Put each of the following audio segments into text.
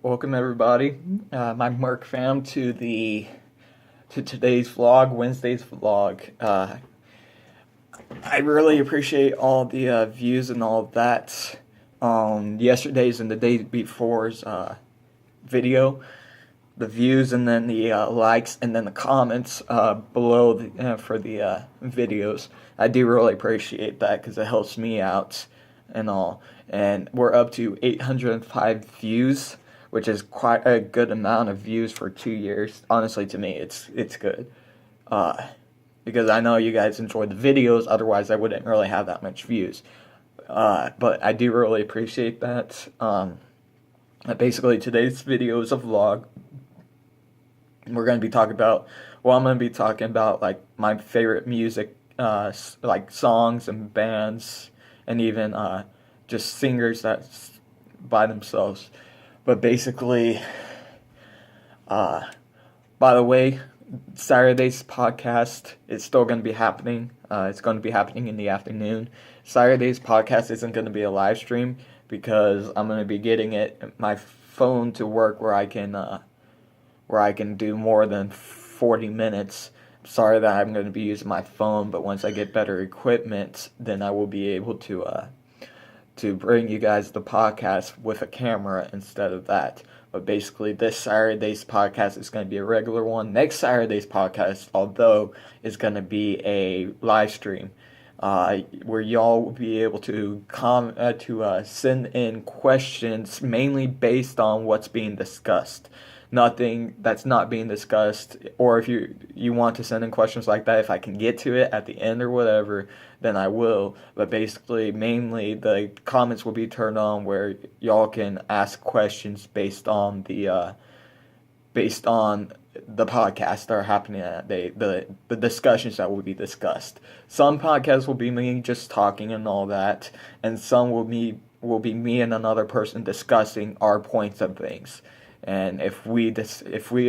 welcome everybody, my Merc fam, to today's vlog, Wednesday's vlog. I really appreciate all the views and all of that on yesterday's and the day before's video. The views and then the likes and then the comments below for the videos. I do really appreciate that because it helps me out and all. And we're up to 805 views, which is quite a good amount of views for 2 years. Honestly, to me, it's good. Because I know you guys enjoy the videos, otherwise I wouldn't really have that much views. But I do really appreciate that. Basically, today's video is a vlog. We're going to be talking about, I'm going to be talking about, like, my favorite music, like, songs and bands, and even, just singers that's by themselves. But basically, by the way, Saturday's podcast is still going to be happening. It's going to be happening in the afternoon. Saturday's podcast isn't going to be a live stream because I'm going to be getting my phone to work where I can do more than 40 minutes. Sorry that I'm going to be using my phone, but once I get better equipment, then I will be able to bring you guys the podcast with a camera instead of that. But basically, this Saturday's podcast is going to be a regular one. Next Saturday's podcast, although, is going to be a live stream where y'all will be able to send in questions mainly based on what's being discussed. Nothing that's not being discussed, or if you want to send in questions like that, if I can get to it at the end or whatever, then I will. But basically, mainly the comments will be turned on where y'all can ask questions based on the podcasts that are happening that day, the discussions that will be discussed. Some podcasts will be me just talking and all that, and some will be me and another person discussing our points of things. And if we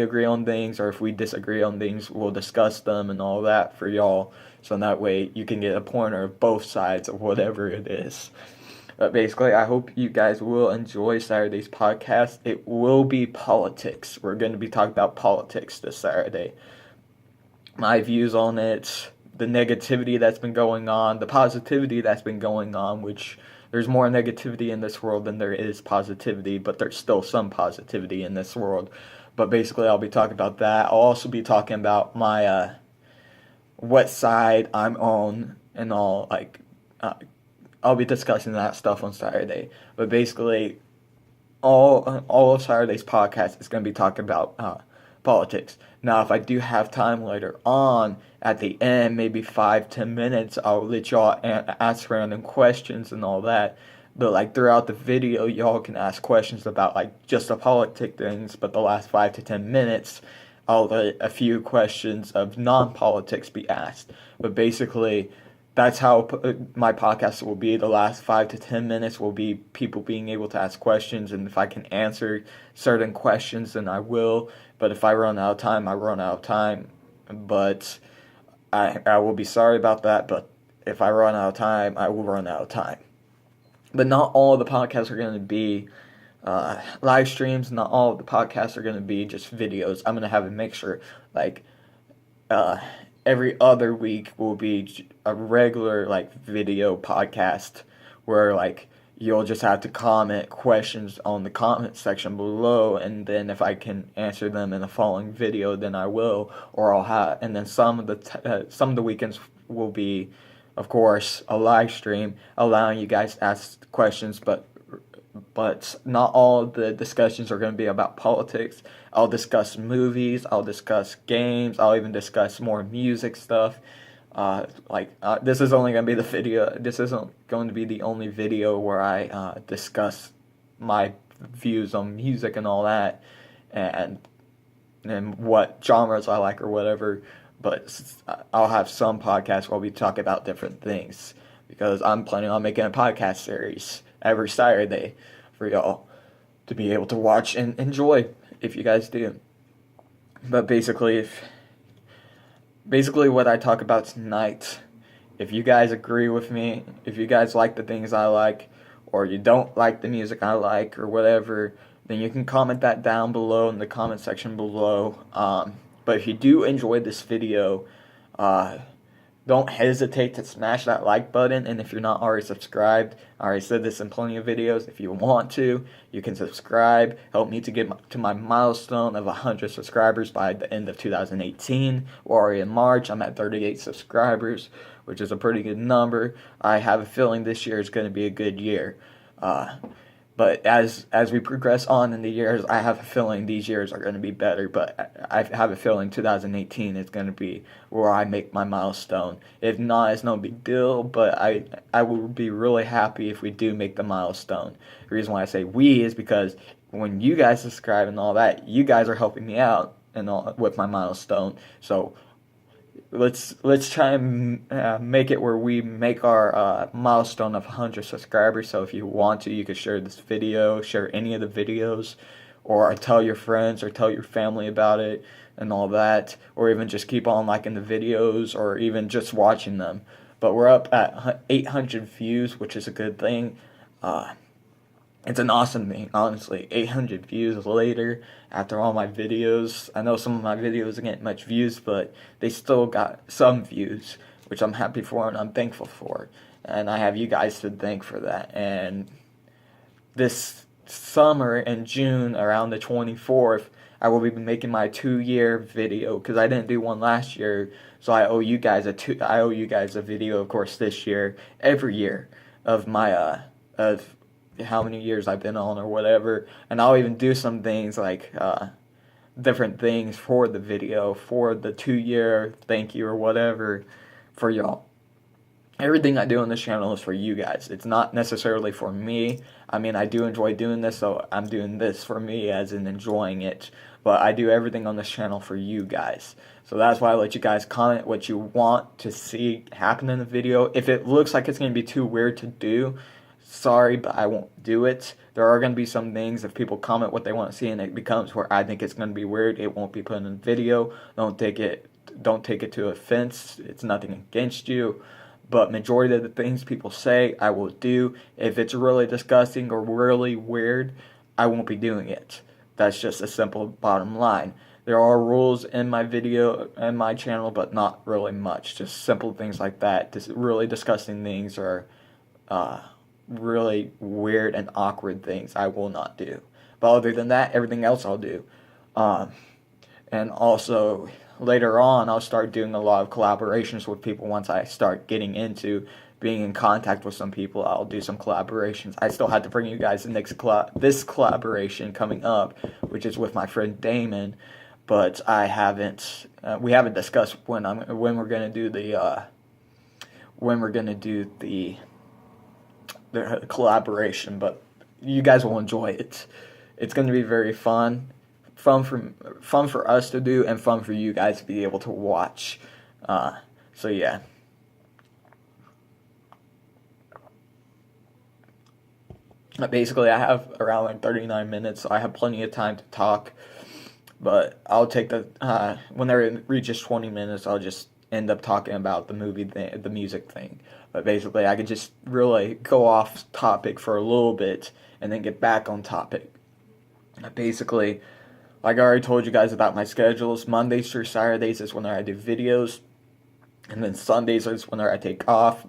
agree on things or if we disagree on things, we'll discuss them and all that for y'all. So that way you can get a pointer of both sides of whatever it is. But basically, I hope you guys will enjoy Saturday's podcast. It will be politics. We're going to be talking about politics this Saturday. My views on it, the negativity that's been going on, the positivity that's been going on, which there's more negativity in this world than there is positivity, but there's still some positivity in this world. But basically, I'll be talking about that. I'll also be talking about my what side I'm on and all. Like, I'll be discussing that stuff on Saturday. But basically, all of Saturday's podcast is going to be talking about politics. Now, if I do have time later on, at the end, maybe 5-10 minutes, I'll let y'all ask random questions and all that. But like throughout the video, y'all can ask questions about like just the politic things. But the last 5 to 10 minutes, I'll let a few questions of non-politics be asked. But basically, that's how my podcast will be. The last 5 to 10 minutes will be people being able to ask questions, and if I can answer certain questions, then I will. But if I run out of time, I run out of time. But I will be sorry about that, but if I run out of time, I will run out of time. But not all of the podcasts are going to be live streams. Not all of the podcasts are going to be just videos. I'm going to have a mixture. Like, every other week will be a regular, like, video podcast where, like, you'll just have to comment questions on the comment section below, and then if I can answer them in the following video, then I will, or I'll have. And then some of the weekends will be, of course, a live stream allowing you guys to ask questions, but not all the discussions are going to be about politics. I'll discuss movies, I'll discuss games, I'll even discuss more music stuff. This is only going to be the video. This isn't going to be the only video where I discuss my views on music and all that, and what genres I like or whatever. But I'll have some podcasts where we talk about different things because I'm planning on making a podcast series every Saturday for y'all to be able to watch and enjoy if you guys do. But basically, what I talk about tonight, if you guys agree with me, if you guys like the things I like, or you don't like the music I like, or whatever, then you can comment that down below in the comment section below. But if you do enjoy this video, uh, don't hesitate to smash that like button, and if you're not already subscribed, I already said this in plenty of videos, if you want to, you can subscribe, help me to get to my milestone of 100 subscribers by the end of 2018. We're already in March, I'm at 38 subscribers, which is a pretty good number. I have a feeling this year is going to be a good year. But as we progress on in the years, I have a feeling these years are going to be better. But I have a feeling 2018 is going to be where I make my milestone. If not, it's no big deal. But I will be really happy if we do make the milestone. The reason why I say we is because when you guys subscribe and all that, you guys are helping me out and all with my milestone. So let's try and make it where we make our milestone of 100 subscribers. So if you want to, you could share this video, share any of the videos, or tell your friends or tell your family about it and all that, or even just keep on liking the videos or even just watching them. But we're up at 800 views, which is a good thing. It's an awesome thing, honestly. 800 views later, after all my videos. I know some of my videos didn't get much views, but they still got some views, which I'm happy for and I'm thankful for. And I have you guys to thank for that. And this summer in June, around the 24th, I will be making my 2-year video, because I didn't do one last year, so I owe you guys a video, of course, this year, every year, of my of how many years I've been on or whatever. And I'll even do some things like different things for the video, for the 2-year thank you or whatever for y'all. Everything I do on this channel is for you guys. It's not necessarily for me. I mean, I do enjoy doing this, so I'm doing this for me as in enjoying it. But I do everything on this channel for you guys. So that's why I let you guys comment what you want to see happen in the video. If it looks like it's going to be too weird to do, sorry, but I won't do it. There are going to be some things, if people comment what they want to see and it becomes where I think it's going to be weird, it won't be put in the video. Don't take it to offense. It's nothing against you. But majority of the things people say, I will do. If it's really disgusting or really weird, I won't be doing it. That's just a simple bottom line. There are rules in my video and my channel, but not really much. Just simple things like that. Just really disgusting things or really weird and awkward things I will not do. But other than that, everything else I'll do. And also, later on, I'll start doing a lot of collaborations with people. Once I start getting into being in contact with some people, I'll do some collaborations. I still have to bring you guys the next this collaboration coming up, which is with my friend Damon. But I haven't. We haven't discussed when we're gonna do the collaboration, but you guys will enjoy it. It's going to be very fun for us to do and fun for you guys to be able to watch. So yeah. Basically, I have around like 39 minutes, so I have plenty of time to talk. But I'll take whenever it reaches 20 minutes, I'll just end up talking about the movie thing, the music thing. But basically, I could just really go off topic for a little bit and then get back on topic. Basically, like I already told you guys about my schedules, Mondays through Saturdays is when I do videos, and then Sundays is when I take off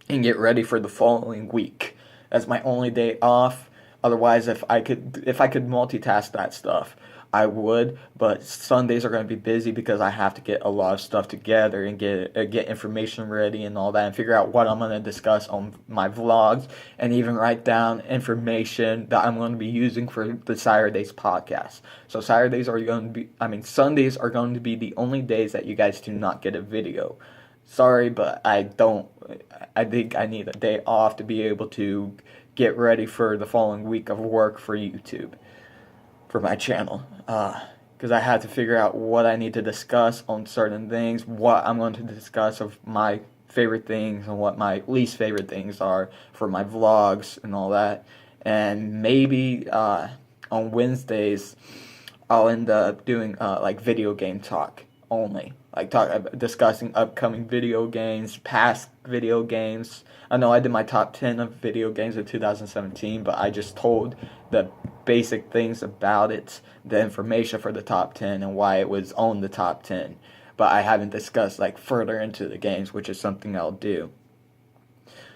and get ready for the following week. That's my only day off. Otherwise, if I could multitask that stuff, I would, but Sundays are going to be busy because I have to get a lot of stuff together and get information ready and all that, and figure out what I'm going to discuss on my vlogs, and even write down information that I'm going to be using for the Saturdays podcast. So Sundays are going to be the only days that you guys do not get a video. Sorry, but I think I need a day off to be able to get ready for the following week of work for YouTube, for my channel, because I had to figure out what I need to discuss on certain things, what I'm going to discuss of my favorite things and what my least favorite things are for my vlogs and all that. And maybe on Wednesdays I'll end up doing like video game talk only, like discussing upcoming video games, past video games. I know I did my top 10 of video games in 2017, but I just told the basic things about it, the information for the top 10 and why it was on the top 10. But I haven't discussed like further into the games, which is something I'll do.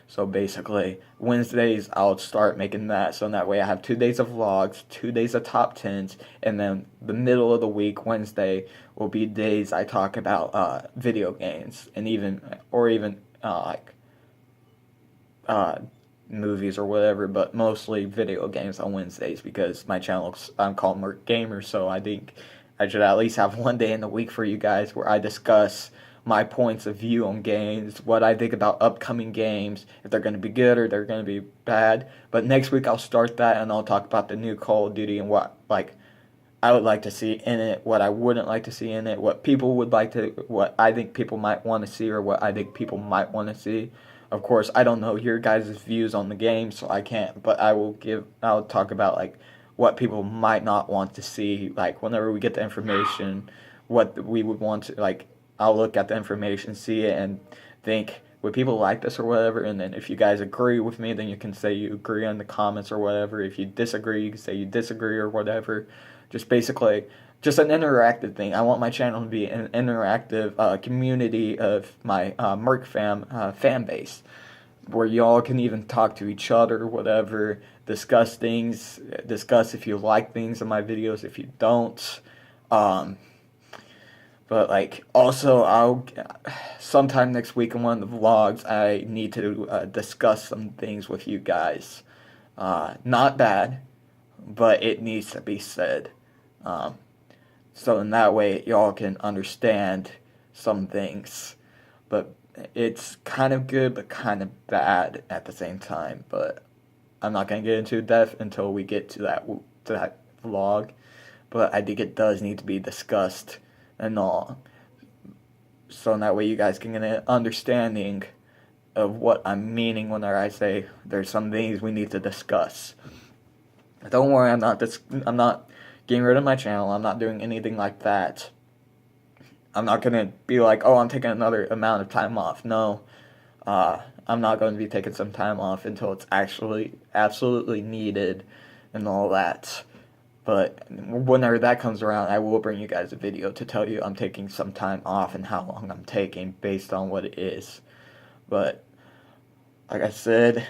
So basically, Wednesdays I'll start making that, so that way I have 2 days of vlogs, 2 days of top tens, and then the middle of the week, Wednesday, will be days I talk about video games and even like movies or whatever, but mostly video games on Wednesdays because my channel's I'm called Merc Gamer, so I think I should at least have one day in the week for you guys where I discuss my points of view on games, what I think about upcoming games, if they're going to be good or they're going to be bad. But next week I'll start that and I'll talk about the new Call of Duty and what like I would like to see in it, what I wouldn't like to see in it, what people would like to, what I think people might want to see or what I think people might want to see. Of course, I don't know your guys' views on the game, so I can't, but I'll talk about like what people might not want to see, like whenever we get the information, what we would want to like I'll look at the information, see it, and think, would people like this or whatever? And then if you guys agree with me, then you can say you agree in the comments or whatever. If you disagree, you can say you disagree or whatever. Just basically, just an interactive thing. I want my channel to be an interactive community of my Merc fan base, where y'all can even talk to each other or whatever, discuss things, discuss if you like things in my videos, if you don't. But like also I'll sometime next week in one of the vlogs I need to discuss some things with you guys. Not bad, but it needs to be said. So in that way y'all can understand some things. But it's kind of good but kind of bad at the same time. But I'm not gonna get into depth until we get to that vlog. But I think it does need to be discussed and all, so in that way you guys can get an understanding of what I'm meaning when I say there's some things we need to discuss. Don't worry, I'm not getting rid of my channel. I'm not doing anything like that. I'm not gonna be like, oh, I'm taking another amount of time off. No, I'm not going to be taking some time off until it's actually absolutely needed and all that. But whenever that comes around, I will bring you guys a video to tell you I'm taking some time off and how long I'm taking based on what it is. But like I said,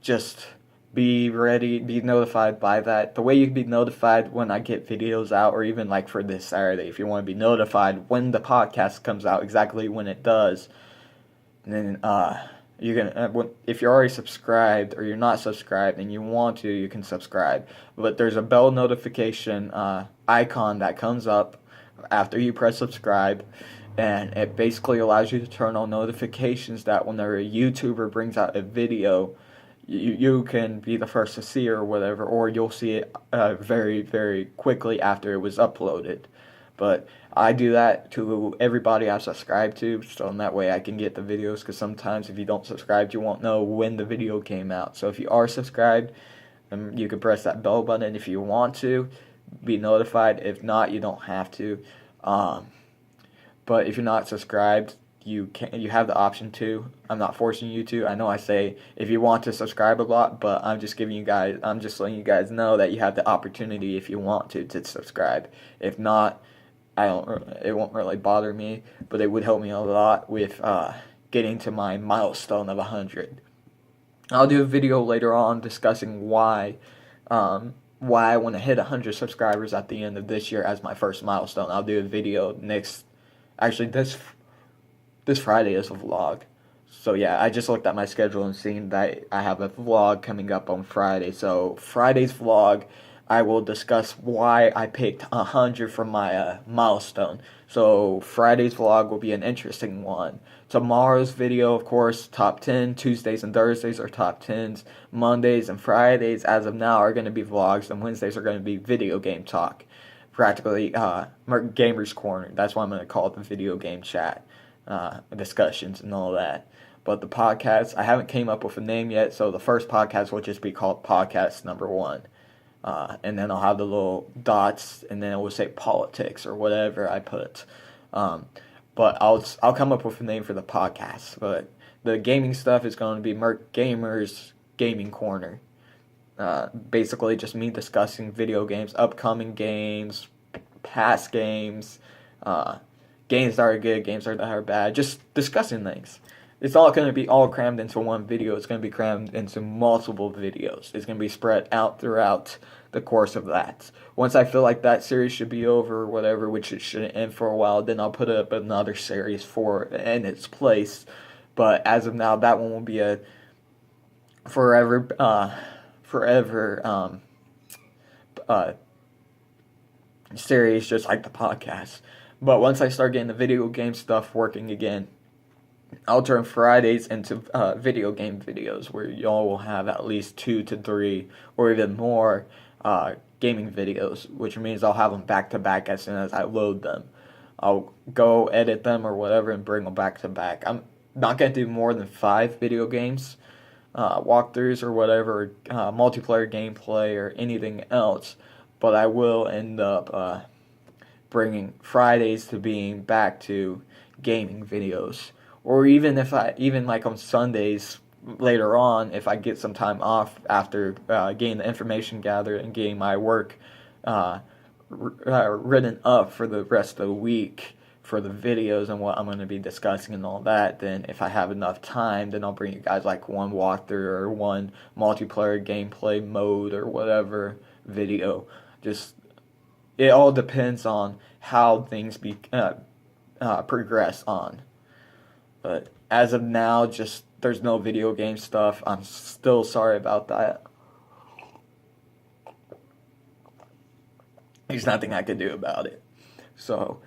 just be ready, be notified by that. The way you can be notified when I get videos out, or even like for this Saturday, if you want to be notified when the podcast comes out, exactly when it does, and then you can, if you're already subscribed or you're not subscribed and you want to, you can subscribe. But there's a bell notification icon that comes up after you press subscribe, and it basically allows you to turn on notifications that whenever a YouTuber brings out a video, you can be the first to see it or whatever, or you'll see it very, very quickly after it was uploaded. But I do that to everybody I subscribe to, so in that way I can get the videos, because sometimes if you don't subscribe, you won't know when the video came out. So if you are subscribed, you can press that bell button if you want to be notified. If not, you don't have to. But if you're not subscribed, you have the option to. I'm not forcing you to. I know I say if you want to subscribe a lot, but I'm just letting you guys know that you have the opportunity if you want to subscribe. If not, it won't really bother me, but it would help me a lot with getting to my milestone of 100. I'll do a video later on discussing why I want to hit 100 subscribers at the end of this year as my first milestone. I'll do a video this Friday is a vlog. So yeah, I just looked at my schedule and seen that I have a vlog coming up on Friday. So Friday's vlog, I will discuss why I picked 100 for my milestone. So Friday's vlog will be an interesting one. Tomorrow's video, of course, top 10. Tuesdays and Thursdays are top 10s. Mondays and Fridays, as of now, are going to be vlogs. And Wednesdays are going to be video game talk. Practically, Gamer's Corner. That's why I'm going to call it the video game chat. Discussions and all that. But the podcast, I haven't came up with a name yet. So the first podcast will just be called Podcast Number 1. And then I'll have the little dots, and then it will say politics or whatever I put. But I'll come up with a name for the podcast. But the gaming stuff is going to be Merc Gamer's Gaming Corner. Basically just me discussing video games, upcoming games, past games, uh, games that are good, games that are bad, just discussing things. It's all going to be all crammed into one video. It's going to be crammed into multiple videos. It's going to be spread out throughout the course of that. Once I feel like that series should be over or whatever, which it shouldn't end for a while, then I'll put up another series for in its place. But as of now, that one will be a forever, forever uh, series, just like the podcast. But once I start getting the video game stuff working again, I'll turn Fridays into video game videos where y'all will have at least 2 to 3 or even more gaming videos, which means I'll have them back to back as soon as I load them. I'll go edit them or whatever and bring them back to back. I'm not going to do more than 5 video games, walkthroughs or whatever, multiplayer gameplay or anything else, but I will end up bringing Fridays to being back to gaming videos. Or even if even like on Sundays later on, if I get some time off after getting the information gathered and getting my work written up for the rest of the week for the videos and what I'm going to be discussing and all that, then if I have enough time, then I'll bring you guys like one walkthrough or one multiplayer gameplay mode or whatever video. Just it all depends on how things progress on. But as of now, just there's no video game stuff. I'm still sorry about that. There's nothing I could do about it. So,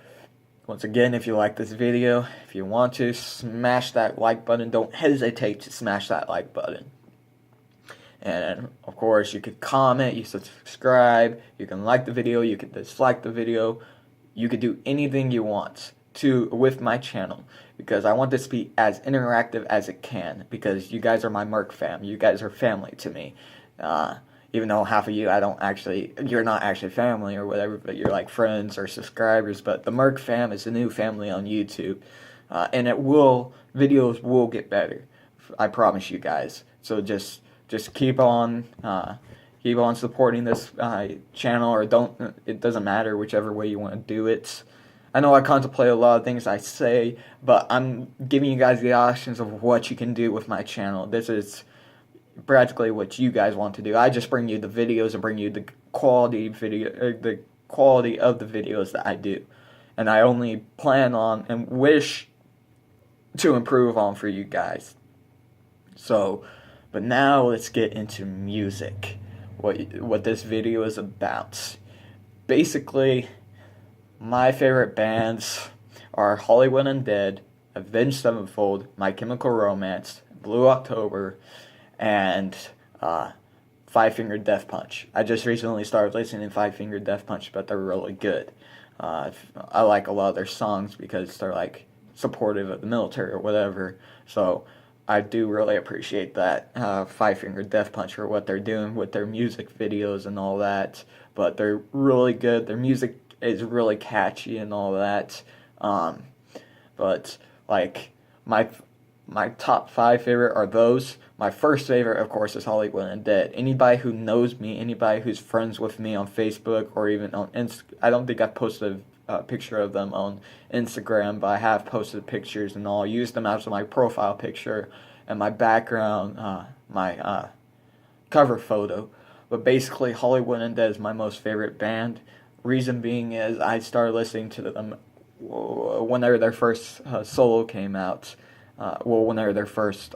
once again, if you like this video, if you want to, smash that like button. Don't hesitate to smash that like button. And, of course, you could comment, you subscribe, you can like the video, you can dislike the video. You could do anything you want with my channel, because I want this to be as interactive as it can, because you guys are my Merc fam. You guys are family to me. Even though half of you you're not actually family or whatever, but you're like friends or subscribers. But the Merc fam is a new family on YouTube, and videos will get better. I promise you guys. So just keep on supporting this channel, or don't. It doesn't matter whichever way you want to do it. I know I contemplate a lot of things I say, but I'm giving you guys the options of what you can do with my channel. This is practically what you guys want to do. I just bring you the videos and bring you the quality of the videos that I do. And I only plan on and wish to improve on for you guys. So, but now let's get into music. What this video is about. Basically, my favorite bands are Hollywood Undead, Avenged Sevenfold, My Chemical Romance, Blue October, and Five Finger Death Punch. I just recently started listening to Five Finger Death Punch, but they're really good. I like a lot of their songs because they're like supportive of the military or whatever. So I do really appreciate that Five Finger Death Punch for what they're doing with their music videos and all that. But they're really good. Their music is really catchy and all that. But like my top 5 favorite are those. My first favorite, of course, is Hollywood Undead. Anybody who knows me, anybody who's friends with me on Facebook or even on I don't think I've posted a picture of them on Instagram, but I have posted pictures and all. I use them as my profile picture and my background, my cover photo. But basically, Hollywood Undead is my most favorite band. Reason being is I started listening to them whenever their first solo came out. Whenever their first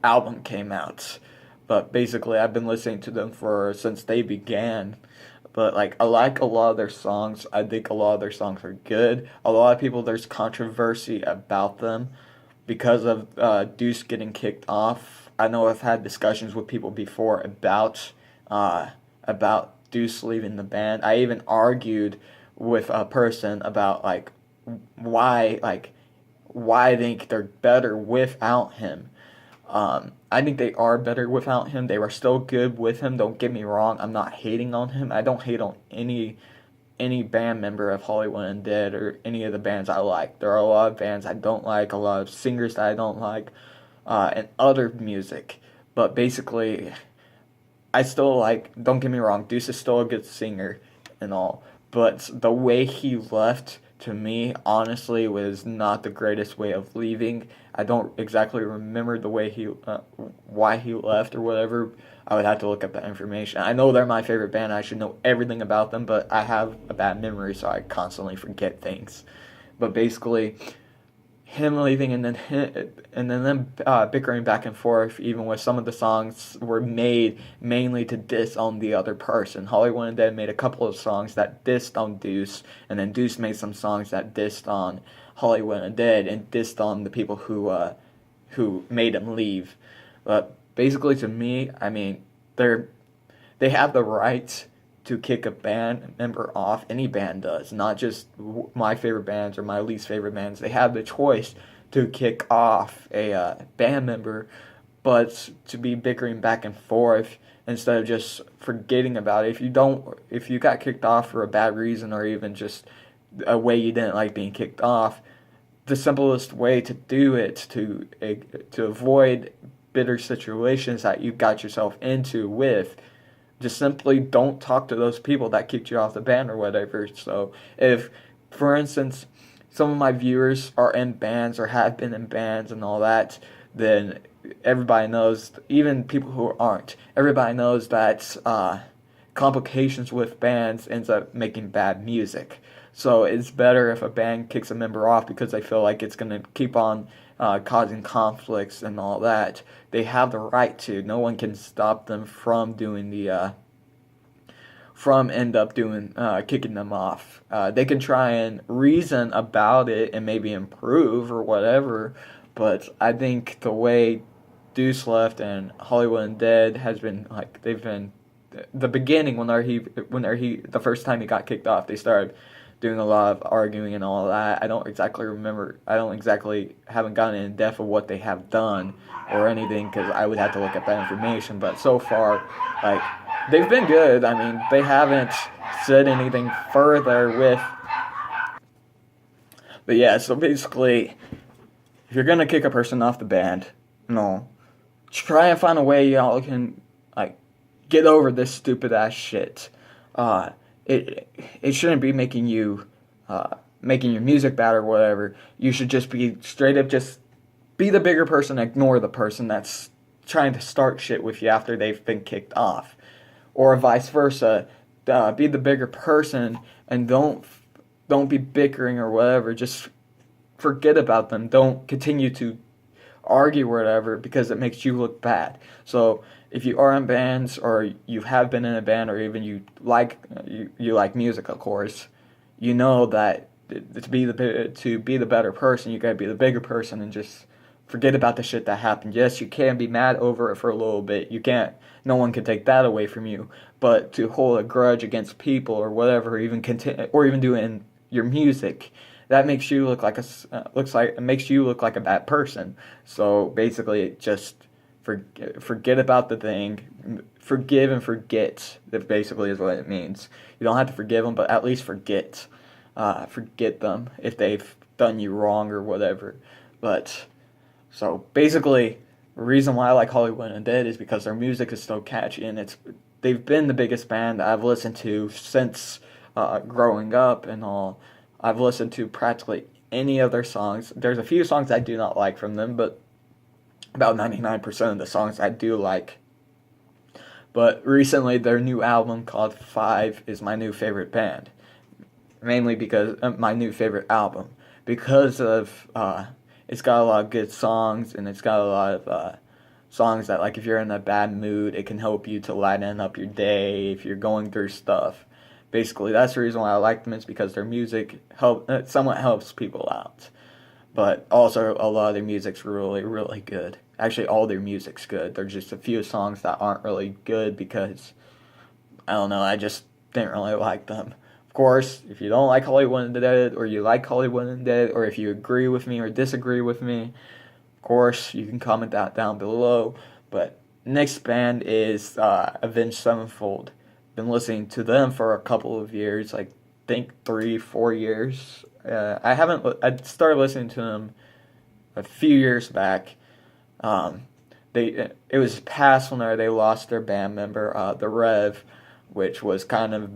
album came out. But basically, I've been listening to them since they began. But like, I like a lot of their songs. I think a lot of their songs are good. A lot of people, there's controversy about them because of Deuce getting kicked off. I know I've had discussions with people before about Deuce leaving the band. I even argued with a person about why I think they're better without him. I think they are better without him. They were still good with him. Don't get me wrong. I'm not hating on him. I don't hate on any band member of Hollywood Undead or any of the bands I like. There are a lot of bands I don't like, a lot of singers that I don't like. and other music. But basically, I still like, don't get me wrong, Deuce is still a good singer and all, but the way he left, to me, honestly, was not the greatest way of leaving. I don't exactly remember the way why he left or whatever. I would have to look up that information. I know they're my favorite band. I should know everything about them, but I have a bad memory, so I constantly forget things. But basically, him leaving and then them bickering back and forth, even with some of the songs were made mainly to diss on the other person. Hollywood Undead made a couple of songs that dissed on Deuce, and then Deuce made some songs that dissed on Hollywood Undead and dissed on the people who made him leave. But basically, to me, I mean, they have the right to kick a band member off. Any band does, not just my favorite bands or my least favorite bands. They have the choice to kick off a band member, but to be bickering back and forth instead of just forgetting about it. If you got kicked off for a bad reason or even just a way you didn't like being kicked off, the simplest way to do it to avoid bitter situations that you got yourself into with, just simply don't talk to those people that kicked you off the band or whatever. So if, for instance, some of my viewers are in bands or have been in bands and all that, then everybody knows, even people who aren't, everybody knows that complications with bands ends up making bad music. So it's better if a band kicks a member off because they feel like it's going to keep on causing conflicts and all that. They have the right to. No one can stop them from doing from end up doing kicking them off. They can try and reason about it and maybe improve or whatever, but I think the way Deuce left and Hollywood Undead has been like, they've been the beginning when he the first time he got kicked off, they started doing a lot of arguing and all that. I don't exactly remember. I don't exactly haven't gotten in depth of what they have done or anything because I would have to look at that information. But so far, like, they've been good. I mean, they haven't said anything further with. But yeah, so basically, if you're gonna kick a person off the band, no, try and find a way y'all can like get over this stupid ass shit. It shouldn't be making your music bad or whatever. You should just be straight up, just be the bigger person, ignore the person that's trying to start shit with you after they've been kicked off, or vice versa. Be the bigger person and don't be bickering or whatever. Just forget about them. Don't continue to argue or whatever because it makes you look bad. So if you are in bands or you have been in a band or even you like music, of course, you know that to be the better person, you gotta be the bigger person and just forget about the shit that happened. Yes, you can be mad over it for a little bit. You can't. No one can take that away from you. But to hold a grudge against people or whatever, or even do it in your music, that makes you look like it makes you look like a bad person. So basically, just forget about the thing. Forgive and forget. That basically is what it means. You don't have to forgive them, but at least forget. Forget them if they've done you wrong or whatever. But so basically, the reason why I like Hollywood Undead is because their music is so catchy and they've been the biggest band that I've listened to since growing up and all. I've listened to practically any of their songs. There's a few songs I do not like from them, but about 99% of the songs I do like. But recently, their new album called Five is my new favorite band. Mainly because my new favorite album. Because of, it's got a lot of good songs, and it's got a lot of songs that, like, if you're in a bad mood, it can help you to lighten up your day if you're going through stuff. Basically, that's the reason why I like them, is because their music somewhat helps people out. But also, a lot of their music's really, really good. Actually, all their music's good. There's just a few songs that aren't really good because, I don't know, I just didn't really like them. Of course, if you don't like Hollywood Undead, or you like Hollywood Undead, or if you agree with me or disagree with me, of course, you can comment that down below. But next band is Avenged Sevenfold. Been listening to them for a couple of years, like, think 3-4 years. I started listening to them a few years back. Um, it was past whenever they lost their band member, the Rev, which was kind of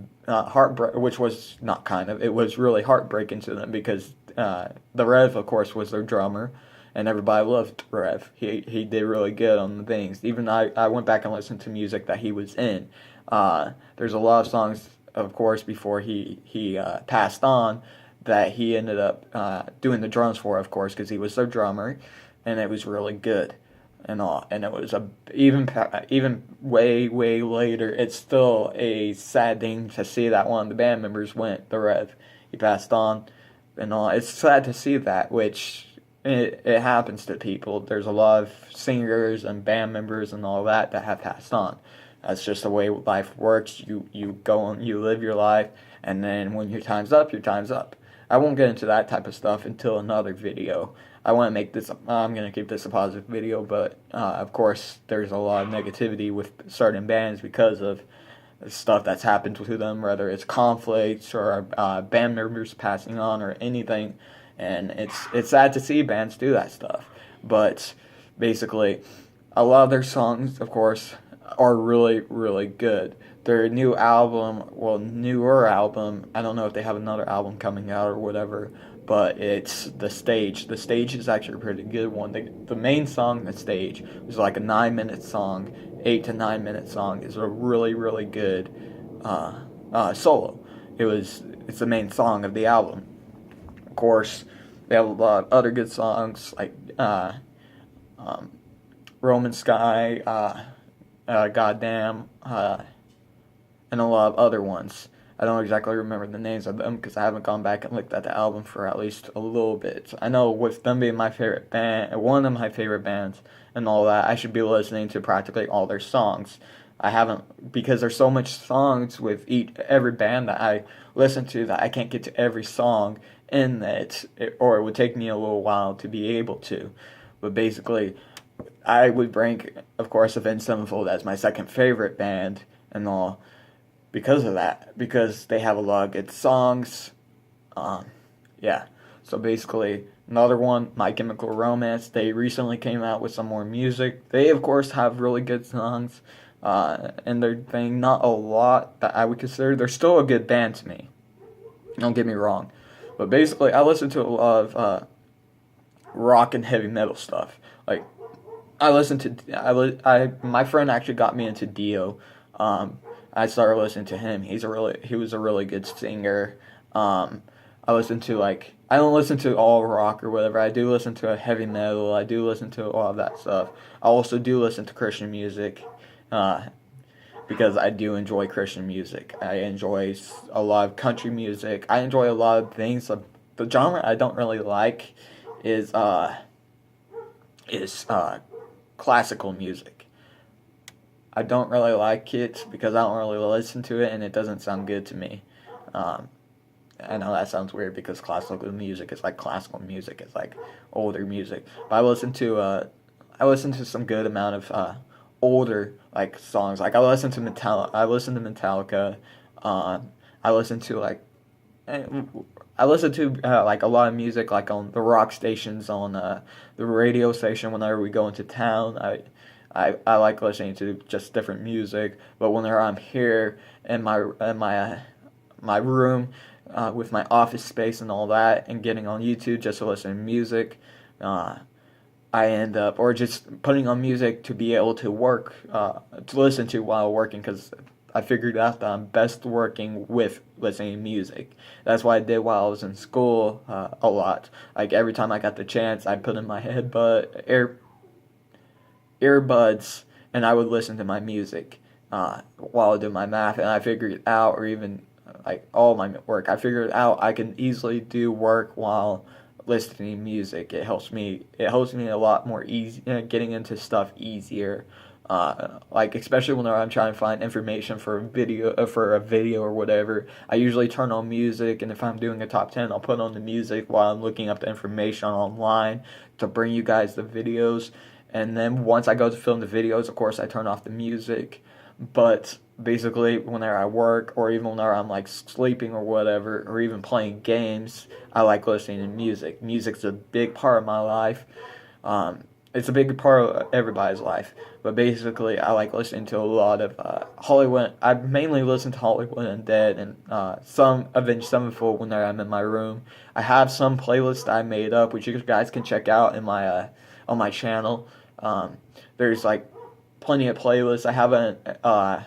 which was not kind of, it was really heartbreaking to them because the Rev, of course, was their drummer, and everybody loved Rev. He did really good on the things. Even I went back and listened to music that he was in. There's a lot of songs, of course, before he passed on that he ended up doing the drums for, of course, because he was their drummer, and it was really good and all. And it was even way later. It's still a sad thing to see that one of the band members went. The Rev, he passed on, and all. It's sad to see that, which it happens to people. There's a lot of singers and band members and all that have passed on. That's just the way life works. You go on, you live your life, and then when your time's up, your time's up. I won't get into that type of stuff until another video. I want to make this. I'm gonna keep this a positive video, but of course, there's a lot of negativity with certain bands because of stuff that's happened to them, whether it's conflicts or band members passing on or anything. And it's sad to see bands do that stuff. But basically, a lot of their songs, of course, are really good. Their newer album, I don't know if they have another album coming out or whatever, but it's The Stage. The Stage is actually a pretty good one. The main song, The Stage, was like a 9-minute song, 8 to 9 minute song. Is a really good solo. It's the main song of the album. Of course, they have a lot of other good songs like Roman Sky, Goddamn, and a lot of other ones. I don't exactly remember the names of them because I haven't gone back and looked at the album for at least a little bit. I know with them being my favorite band, one of my favorite bands, and all that, I should be listening to practically all their songs. I haven't, because there's so much songs with every band that I listen to that I can't get to every song in that, or it would take me a little while to be able to. But basically, I would rank, of course, Avenged Sevenfold as my second favorite band and all because of that, because they have a lot of good songs. Yeah. So basically, another one, My Chemical Romance. They recently came out with some more music. They, of course, have really good songs in their thing. Not a lot that I would consider. They're still a good band to me. Don't get me wrong. But basically, I listen to a lot of rock and heavy metal stuff. Like, my friend actually got me into Dio. I started listening to him. He was a really good singer. I listen to I don't listen to all rock or whatever. I do listen to heavy metal. I do listen to all of that stuff. I also do listen to Christian music, because I do enjoy Christian music. I enjoy a lot of country music. I enjoy a lot of things. The genre I don't really like is classical music. I don't really like it because I don't really listen to it and it doesn't sound good to me. I know that sounds weird because classical music is like classical music. It's like older music. But I listen to some good amount of older like songs. Like I listen to Metallica. I listen to like a lot of music like on the rock stations on the radio station whenever we go into town. I like listening to just different music, but whenever I'm here in my room with my office space and all that, and getting on YouTube just to listen to music, I end up or just putting on music to be able to work to listen to while working because I figured out that I'm best working with listening to music. That's what I did while I was in school a lot. Like every time I got the chance, I'd put in my earbuds and I would listen to my music while I do my math, and I figured it out, or even like all my work. I figured out I can easily do work while listening to music. It helps me a lot more easy, getting into stuff easier. Like especially when I'm trying to find information for a video or whatever. I usually turn on music, and if I'm doing a top 10, I'll put on the music while I'm looking up the information online to bring you guys the videos. And then once I go to film the videos, of course, I turn off the music. But basically, whenever I work, or even whenever I'm like sleeping or whatever, or even playing games, I like listening to music. Music's a big part of my life. it's a big part of everybody's life. But basically, I like listening to a lot of Hollywood. I mainly listen to Hollywood Undead and some Avenged Sevenfold when I'm in my room. I have some playlists I made up, which you guys can check out in my on my channel. Um, there's like plenty of playlists. I have a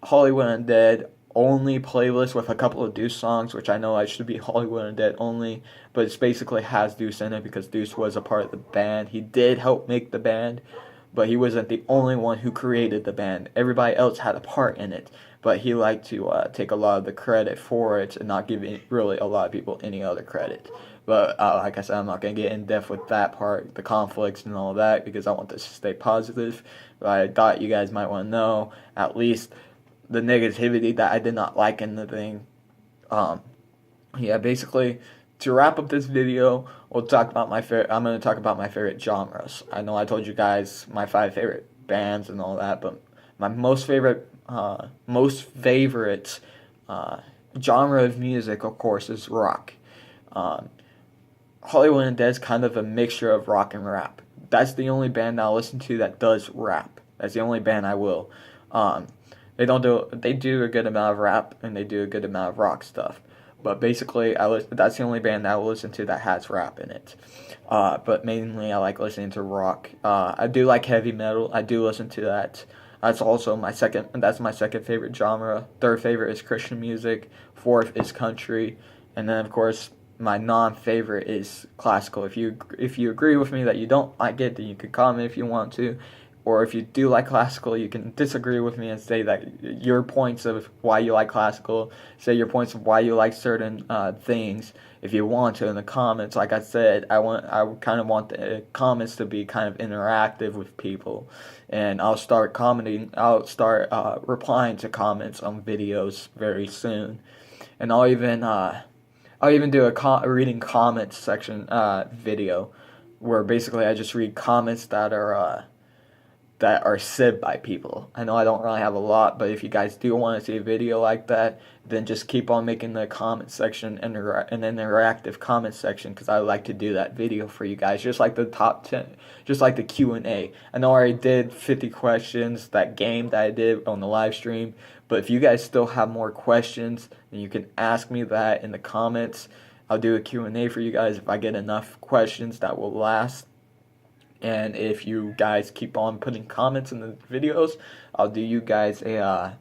Hollywood Undead only playlist with a couple of Deuce songs, which I know I should be Hollywood Undead only, but it basically has Deuce in it because Deuce was a part of the band. He did help make the band, but he wasn't the only one who created the band. Everybody else had a part in it, but he liked to take a lot of the credit for it and not give really a lot of people any other credit. But like I said, I'm not going to get in depth with that part, the conflicts and all that, because I want this to stay positive. But I thought you guys might want to know at least the negativity that I did not like in the thing. Yeah, basically, to wrap up this video, we'll talk about I'm going to talk about my favorite genres. I know I told you guys my 5 favorite bands and all that, but my most favorite genre of music, of course, is rock. Hollywood Undead is kind of a mixture of rock and rap. That's the only band I'll listen to that does rap. That's the only band I will. They do a good amount of rap and they do a good amount of rock stuff. But basically, that's the only band I will listen to that has rap in it. But mainly, I like listening to rock. I do like heavy metal. I do listen to that. That's also my second. That's my second favorite genre. Third favorite is Christian music. Fourth is country, and then of course my non-favorite is classical. If you agree with me that you don't like it, then you can comment if you want to. Or if you do like classical, you can disagree with me and say that your points of why you like classical, say your points of why you like certain things, if you want to in the comments. Like I said, I kind of want the comments to be kind of interactive with people, and I'll start commenting. I'll start replying to comments on videos very soon, and I'll even do a reading comments section video, where basically I just read comments that are said by people. I know I don't really have a lot, but if you guys do want to see a video like that, then just keep on making the comment section an interactive comment section, because I like to do that video for you guys, just like the top 10, just like the Q&A. I know I already did 50 questions, that game that I did on the live stream, but if you guys still have more questions, then you can ask me that in the comments. I'll do a Q&A for you guys if I get enough questions that will last. And if you guys keep on putting comments in the videos, I'll do you guys a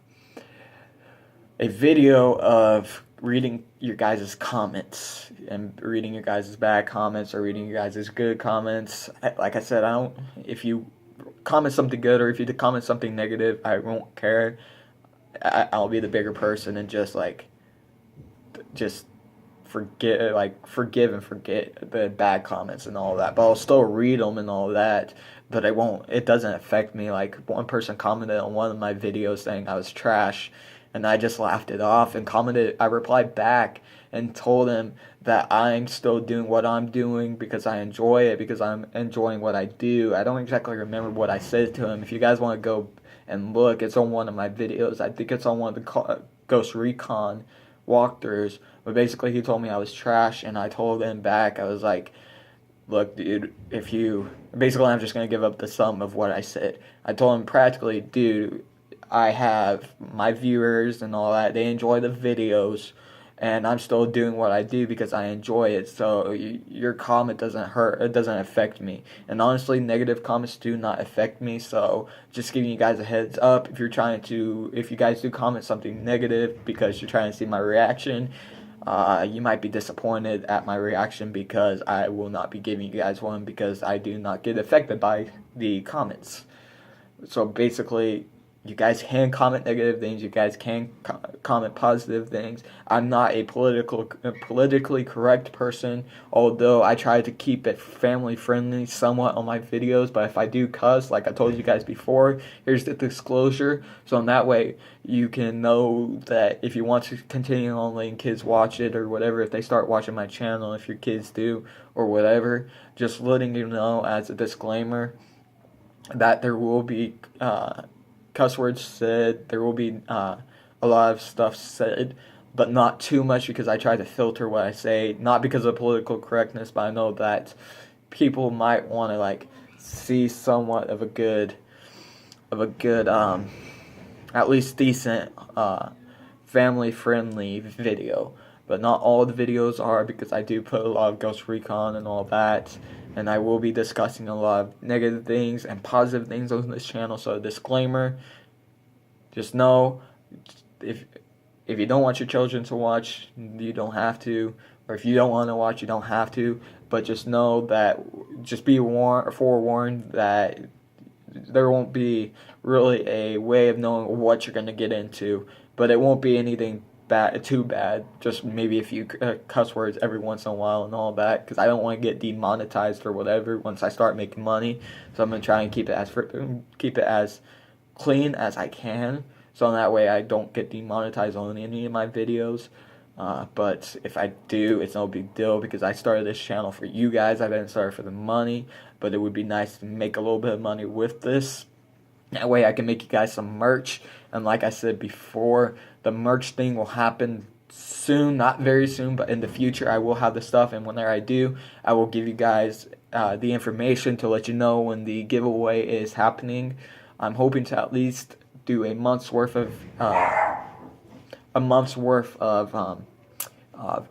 video of reading your guys' comments and reading your guys' bad comments or reading your guys' good comments. Like I said, if you comment something good or if you comment something negative, I won't care. I'll be the bigger person and just forgive and forget the bad comments and all that, but I'll still read them and all that, but it doesn't affect me. Like, one person commented on one of my videos saying I was trash, and I just laughed it off and I replied back and told him that I'm still doing what I'm doing because I enjoy it, because I'm enjoying what I do. I don't exactly remember what I said to him. If you guys want to go and look, it's on one of my videos. I think it's on one of the Ghost Recon walkthroughs, but basically he told me I was trash, and I told him back, I was like, look, dude, basically I'm just going to give up the sum of what I said. I told him practically, dude, I have my viewers and all that, they enjoy the videos, and I'm still doing what I do because I enjoy it, so your comment doesn't hurt, it doesn't affect me. And honestly, negative comments do not affect me, so just giving you guys a heads up, if you guys do comment something negative because you're trying to see my reaction, you might be disappointed at my reaction, because I will not be giving you guys one, because I do not get affected by the comments. So basically, you guys can comment negative things. You guys can comment positive things. I'm not a politically correct person, although I try to keep it family friendly somewhat on my videos. But if I do cuss, like I told you guys before, here's the disclosure. So in that way, you can know that if you want to continue on letting kids watch it or whatever, if they start watching my channel, if your kids do or whatever, just letting you know as a disclaimer that there will be cuss words said, there will be a lot of stuff said, but not too much, because I try to filter what I say, not because of political correctness, but I know that people might want to like see somewhat of a good at least decent family friendly video. But not all the videos are, because I do put a lot of Ghost Recon and all that, and I will be discussing a lot of negative things and positive things on this channel. So disclaimer, just know, if you don't want your children to watch, you don't have to, or if you don't want to watch, you don't have to. But just know that, just be forewarned that there won't be really a way of knowing what you're going to get into, but it won't be anything too bad. Just maybe a few cuss words every once in a while and all that, because I don't want to get demonetized or whatever once I start making money. So I'm gonna try and keep it as clean as I can, so that way I don't get demonetized on any of my videos. But if I do, it's no big deal, because I started this channel for you guys. I didn't start for the money, but it would be nice to make a little bit of money with this. That way I can make you guys some merch. And like I said before, the merch thing will happen soon, not very soon, but in the future I will have the stuff, and whenever I do, I will give you guys the information to let you know when the giveaway is happening. I'm hoping to at least do a month's worth of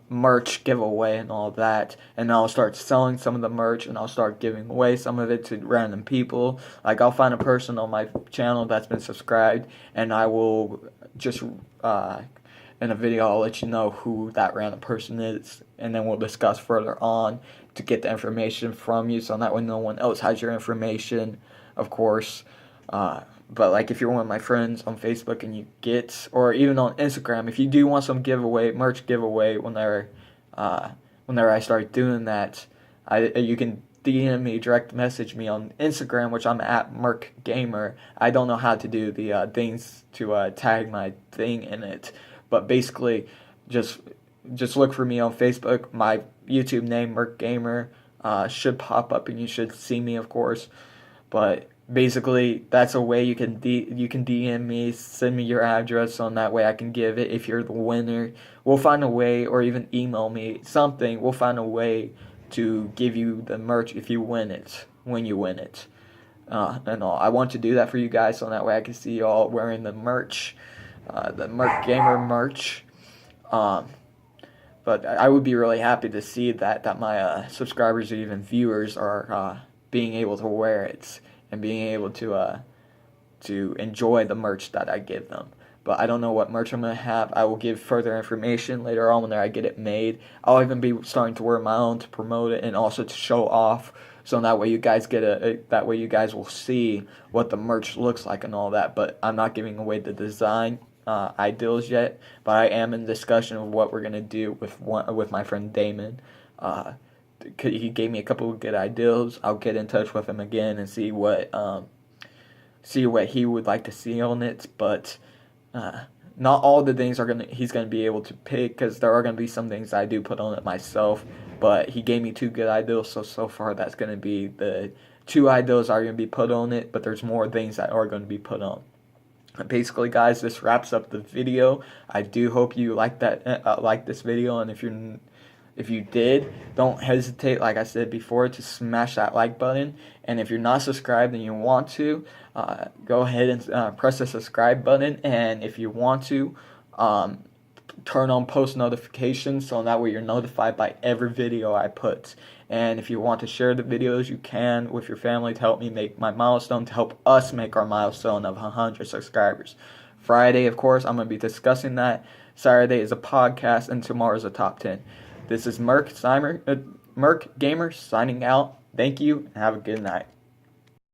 merch giveaway and all that, and I'll start selling some of the merch, and I'll start giving away some of it to random people. Like, I'll find a person on my channel that's been subscribed, and I will just in a video I'll let you know who that random person is, and then we'll discuss further on to get the information from you, so that way no one else has your information, of course. But like, if you're one of my friends on Facebook and you get, or even on Instagram, if you do want some merch giveaway, whenever I start doing that, you can DM me, direct message me on Instagram, which I'm at Merc Gamer. I don't know how to do the things to tag my thing in it, but basically, just look for me on Facebook. My YouTube name, Merc Gamer, should pop up, and you should see me, of course. But basically, that's a way you can DM me, send me your address, so that way I can give it if you're the winner. We'll find a way, or even email me something. We'll find a way to give you the merch if you win it, when you win it. And all. I want to do that for you guys, so that way I can see you all wearing the merch, the Merc Gamer merch. But I would be really happy to see that my subscribers or even viewers are being able to wear it and being able to enjoy the merch that I give them. But I don't know what merch I'm going to have. I will give further information later on when I get it made. I'll even be starting to wear my own to promote it and also to show off. So that way you guys that way you guys will see what the merch looks like and all that. But I'm not giving away the design ideals yet. But I am in discussion of what we're going to do with my friend Damon. He gave me a couple of good ideas. I'll get in touch with him again and see what he would like to see on it. But not all the things he's gonna be able to pick, because there are gonna be some things I do put on it myself. But he gave me 2 good ideas, so far that's gonna be the 2 ideas are gonna be put on it. But there's more things that are gonna be put on. Basically, guys, this wraps up the video. I do hope you like this video, and if you did, don't hesitate, like I said before, to smash that like button. And if you're not subscribed and you want to, go ahead and press the subscribe button. And if you want to, turn on post notifications, so that way you're notified by every video I put. And if you want to share the videos, you can with your family to help me make my milestone, to help us make our milestone of 100 subscribers. Friday, of course, I'm going to be discussing that. Saturday is a podcast, and tomorrow is a top 10. This is Merc Gamer signing out. Thank you, and have a good night.